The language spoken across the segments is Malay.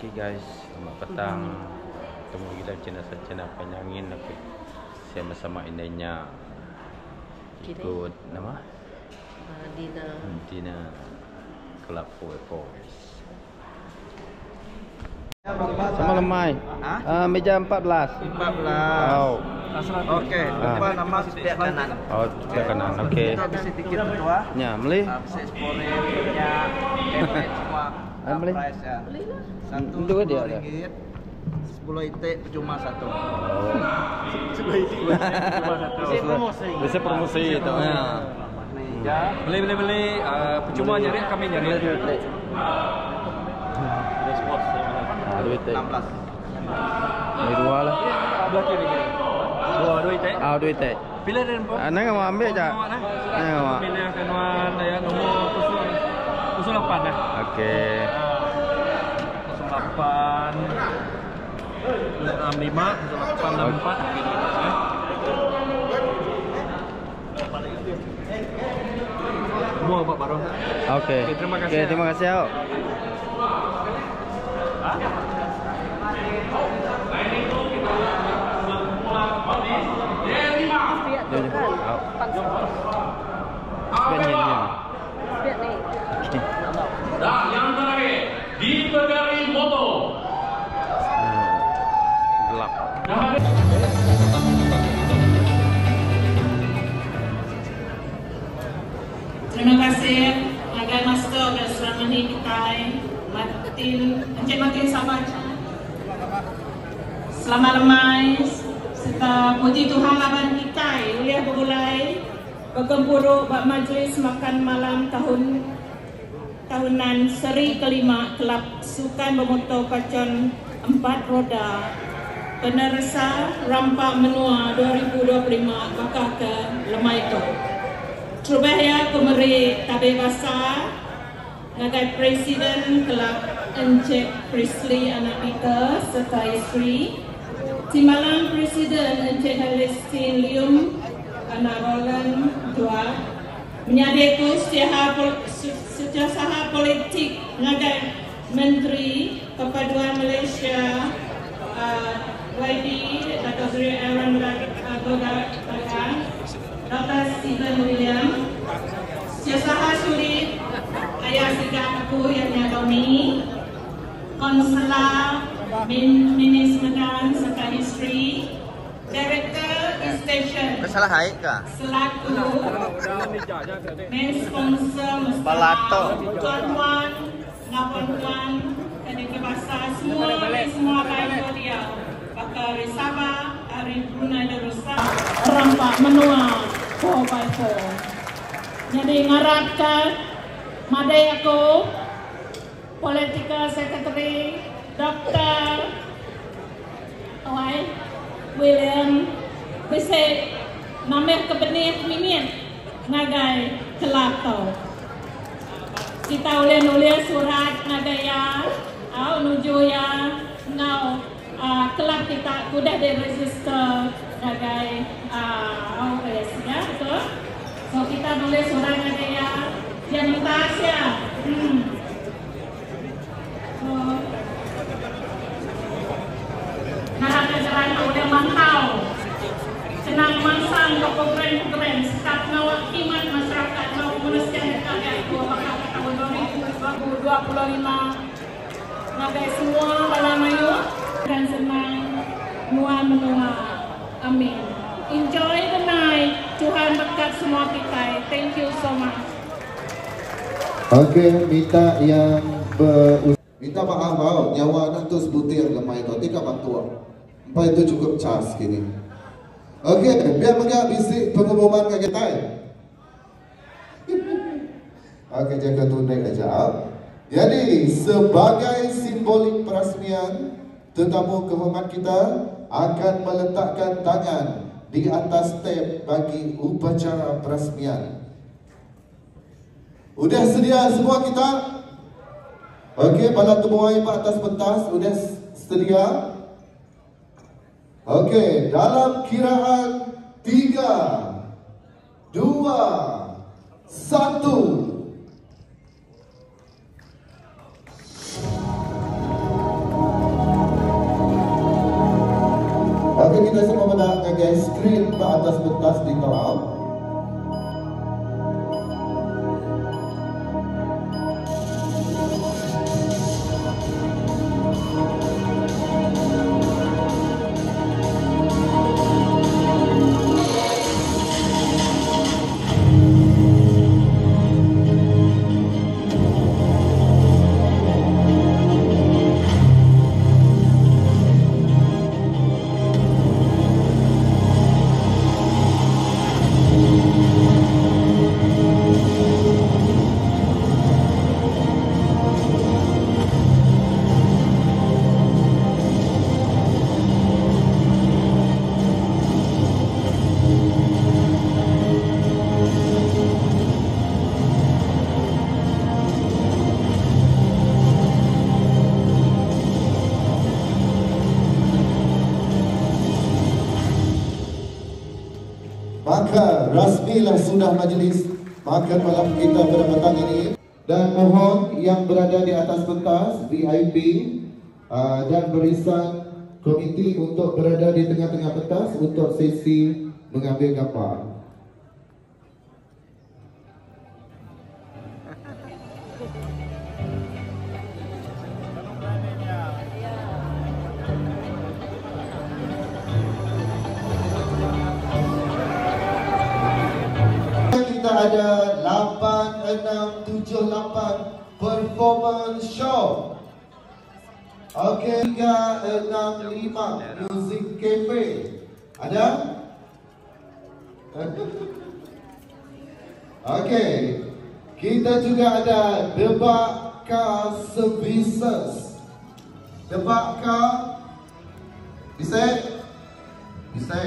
Okay guys, selamat petang. Ketemu lagi dalam channel Penyangin. Saya bersama indahnya ikut nama Dina Club Force. Sama lemai. Meja 14. Oh. Okey, lupa nama sebelah kanan. Oh, sebelah kanan. Okey. Kita bisi tiket berdua. Ya, beli. Bisi sporenya, semua. Beli. Price ya. Satu Itu dia ada. ringgit. 10 itik cuma satu. Oh. 10 itik cuma satu. Bisa promosi itu ya. Beli percuma nyari kami nyari. Duit 16. Ini dua lah. Belah kiri. Dua itik. Duit teh. Pilih dan pun. Nang mau ambil je. Nang mau. Pilih kenuan daya nomor 08 dah. Okey. 08 65 08 64 gitu ya. Semua Pak Baru. Okey. Terima kasih. Okey, terima kasih. Dan yang terakhir di Pegari Moto. Gelap. Terima kasih Agai Master dan selama ini kita Encik Martin Sabaca. Selamat lemai serta puji Tuhan laban kita uliah bermulai bergemburu bak majlis makan malam tahunan seri kelima Kelab Sukan Bermotor Pacon 4 Roda Peneresa Rampak Menua 2025 bakal ke lemai itu. Terbahaya Kemeri Tabir Basar Ngagai Presiden Kelab Encik Prisley Anak Peter serta isteri Timbalan Presiden Encik Halistin Lium Anak Roland Dua Menyadiku setiausaha politik Ngagai Menteri Perpaduan Malaysia YB Dato' Seri Aaron Bagan Dr. Stephen William Setiausaha sulit Ayah Sigat aku yang nyagami Konsela Minis Medan serta History Director Station selaku main sponsor Balato. tuan-tuan puan-puan Kadang Bahasa semua baik dia bakal Sabah dari Brunei Darussalam Rampak Menua 4x4. Jadi ngarapkan madai aku Political Secretary Dr. William bisa namanya kebenih minit ngagai kelapa. Kita nulis surat ngagaya menuju ya ngau kelab kita sudah diregister ngagai OS ya betul. So kita nulis surat ngagaya yang lintas ya. Harap jalan udah mantau senang masang ke program-program staf ngawal iman masyarakat mau meneruskan karya dua bakal tahun 2025 ngagai semua balamayu dan senang nuan menua amin. Enjoy the night. Tuhan berkat semua kita. Thank you so much. Okey, minta maaf bau nyawa anak tu sebutir lemai tu tika bantuan. Apa itu cukup cas kini. Okey, biar menggak bisik pengumuman ke kita. Okey, jaga tunai aja. Jadi sebagai simbolik perasmian, tetamu kehormat kita akan meletakkan tangan di atas tab bagi upacara perasmian. Udah sedia semua kita? Okey, bala temuai pak atas pentas udah sedia? Okey, dalam kiraan 3, 2, 1. skrin ke atas pentas di kau. Maka rasmilah sudah majlis makan malam kita pada petang ini. Dan mohon yang berada di atas pentas VIP dan barisan komiti untuk berada di tengah-tengah pentas untuk sesi mengambil gambar. Ada 8678 performance show. Okey, 365 music cafe. Ada? Okey. Kita juga ada Debak Car Services. Debak Car bisa? Bisa.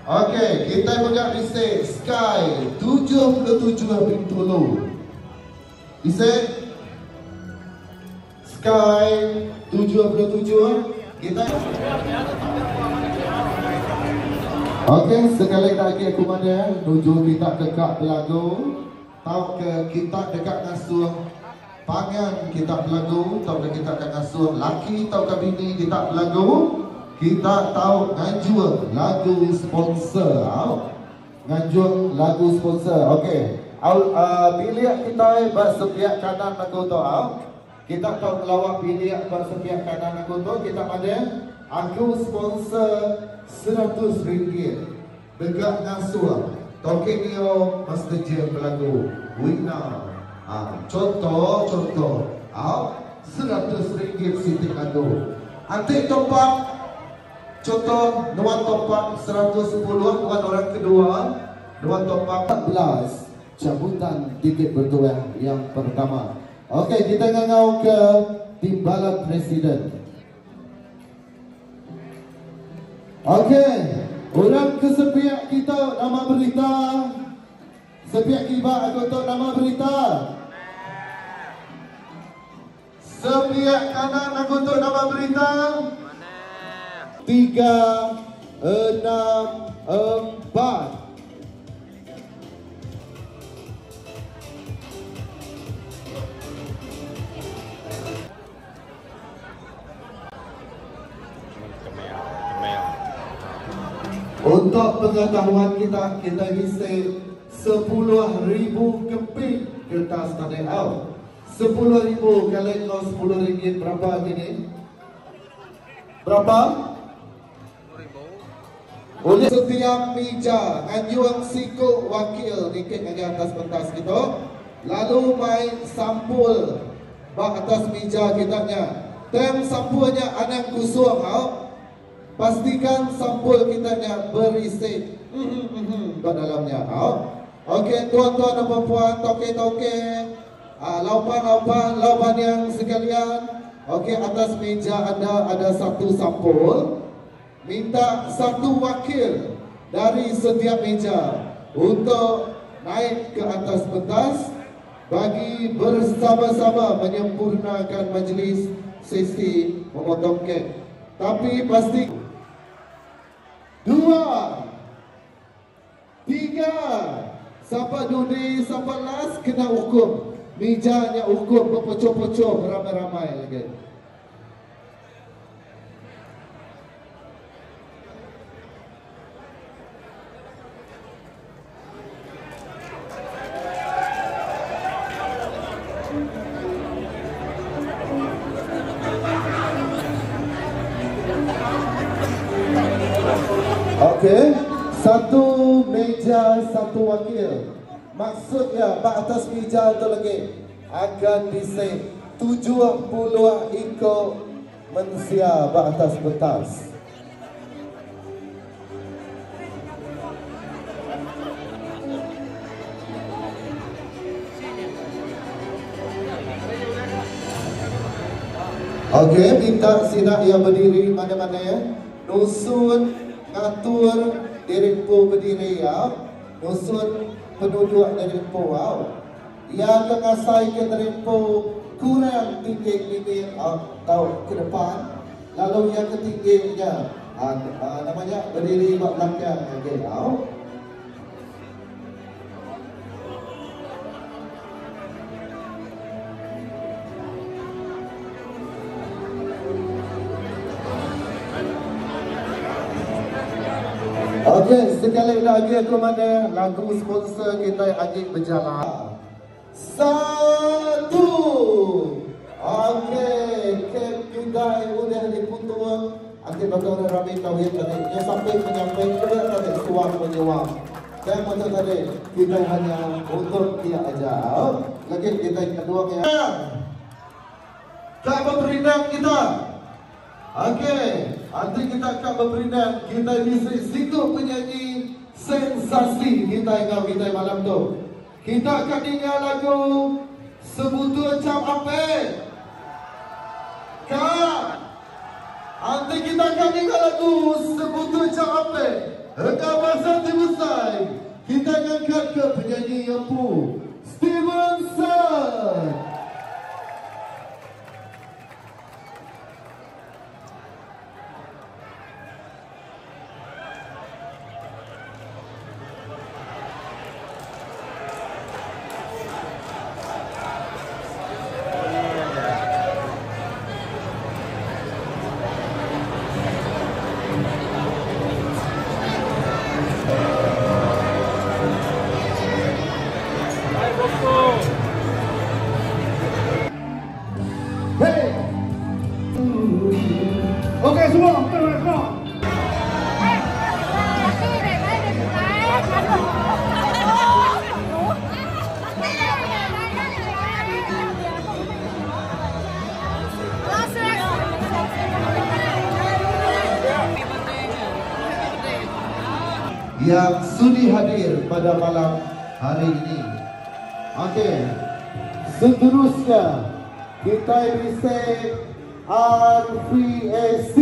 Okey, kita juga bisa Sky 77 Bintulu. Bisa? Sky 77 kita. Okey, sekali lagi aku mana menuju kita dekat Pelago. Tahu ke kita dekat ngasuh pangan kita Pelago, tahu ke kita dekat ngasuh laki, tahu ke bini kita Pelago. Kita tahu nganjur lagu sponsor. Nganjur lagu sponsor. Okey. Pilihan kita bersepiak kanan aku tahu. Kita tahu melawak pilihan bersepiak kanan aku tahu. Kita ada aku sponsor RM100 dekat ngasuh Tokyo Master Jam Pelago. Winner. Contoh RM100 Siti Kado. Antik topak. Contoh, Nuan Topak 110, Nuan orang kedua, Nuan Topak 14, cabutan tiket bertuah yang pertama. Okey, kita ngau ke timbalan presiden. Okey, orang kesepiak kita nama berita. Sepiak kibat aku tahu nama berita. Sepiak kanan aku tahu nama berita. 3, 6, 4. Untuk pengetahuan kita bisa 10,000 keping kertas tanda 10,000 kali RM10 berapa ini? Berapa? Oleh setiap meja anjuang siko wakil dikit di atas pentas kita. Lalu main sampul bak atas meja kitanya. Tem sampulnya anak kusung pastikan sampul kitanya berisi ke dalamnya. Okey tuan-tuan dan puan-puan, toke-toke, laupan yang sekalian. Okey, atas meja anda ada satu sampul. Minta satu wakil dari setiap meja untuk naik ke atas pentas bagi bersama-sama menyempurnakan majlis sesi memotong kek. Tapi pasti 2, 3 sampai dudi sampai las kena hukum. Mejanya hukum berpecah-pecah ramai-ramai lagi. Okey, satu meja satu wakil. Maksudnya pak atas meja tu lagi akan disek 70 ekor manusia pak atas pentas. Okey, minta sinak yang berdiri mana-mana ya. Nusun ngatur diriku berdiri ya. Nusun penduduk diriku wow. Yang mengasai ke diriku kurang tinggi ini atau ke depan. Lalu yang ketingginya namanya berdiri buat belakang okey wow. Okey, sekali lagi aku mana lagu sponsor kita lagi berjalan. Satu. Okey, kek kita udah diputus. Okey, Dr. Rabi Tauhid tadi dia sampai menyampaikan tadi suara menyewa. Dan macam tadi kita hanya untuk dia aja. Lagi kita kedua ya. Tak berperindang kita. Okey, nanti kita akan berperindang. Kita bisa sikap penyanyi sensasi kita malam tu. Kita akan dengar lagu Sebutu Jam Ape. Kak, nanti kita akan dengar lagu Sebutu Jam Ape. Engkau masa selesai, kita akan angkat ke penyanyi yang pu Stevenson. Okey semua, semua. Yang sudi hadir pada malam hari ini. Okey, seterusnya kita bisa RPAC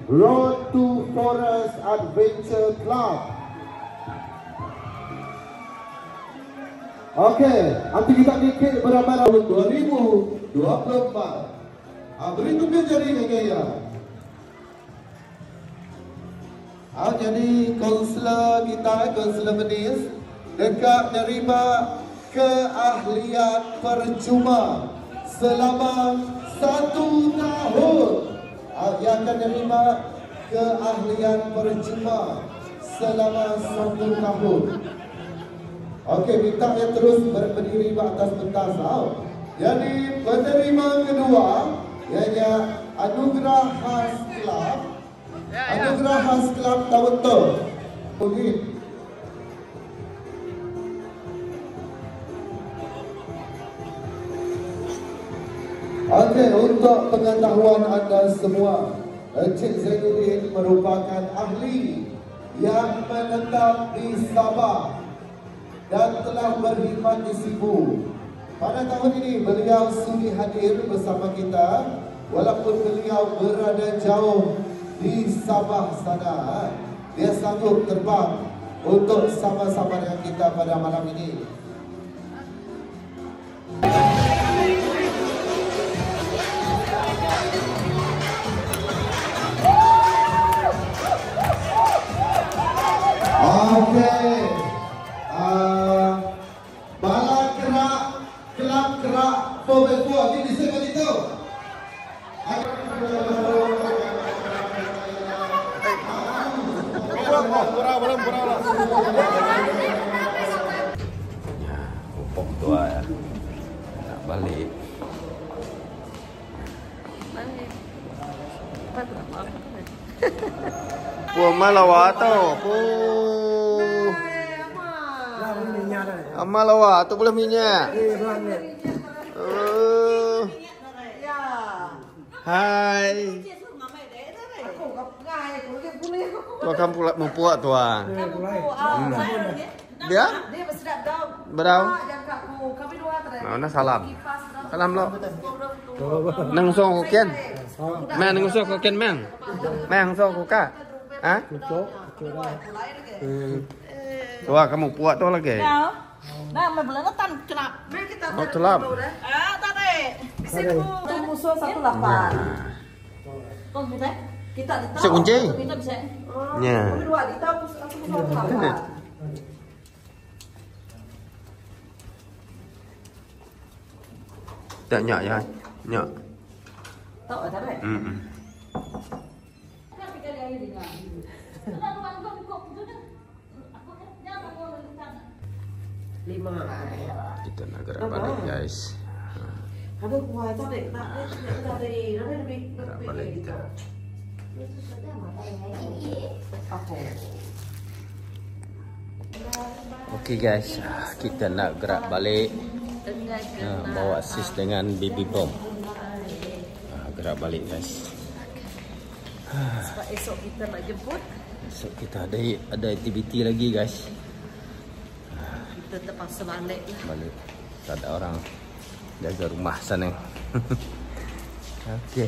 Road to Forest Adventure Club. Okey, nanti kita bikin berapa tahun 2024. Berikutnya jadi gaya. Jadi konselor kita, konselor medis dekat menerima keahlian percuma selama 1 tahun. Yang akan menerima keahlian percuma selama 1 tahun. Okey, minta yang terus berdiri di atas pentas. Jadi penerima kedua iaitu Anugerah Khas Club. Anugerah Khas Club tahun tu. Okey, untuk pengetahuan anda semua, Encik Zainuddin merupakan ahli yang menetap di Sabah dan telah berkhidmat di Sibu. Pada tahun ini beliau sudi hadir bersama kita walaupun beliau berada jauh di Sabah sana. Dia sanggup terbang untuk sama-sama dengan kita pada malam ini. Okey, bala kerak, kelab kerak, pobeko, ini disebut itu. Upok tua ya, nak balik. Balik. Pua malawa tau. Malawa tu boleh minyak. Hai. Tua kamu pula mempuak tua. Dia? Berau? Nah, salam. Salam lo. Nang song koken. Mang nang song koken mang. Mang song koka. Hah? Tua kamu puak tu lagi. Nah, mobilnya tan celap. Oh, celap. Tadi. Di sini musuh 18. Tuh, bisa? Kita ditahu. Bisa kunci? Kita bisa. Ya. Dua ditahu aku musuh 18. Tak nyak ya. Nyak. Tahu ada tak? Lima. Kita nak gerak balik guys. Ada kuah tadi, tadi lebih Gerak balik kita. Okey guys, kita nak gerak balik. Bawa sis dengan baby bomb. Gerak balik guys. Sebab esok kita nak jemput. Esok kita ada aktiviti lagi guys. Kita terpaksa balik lah. Balik. Tak ada orang jaga rumah sana. Okey.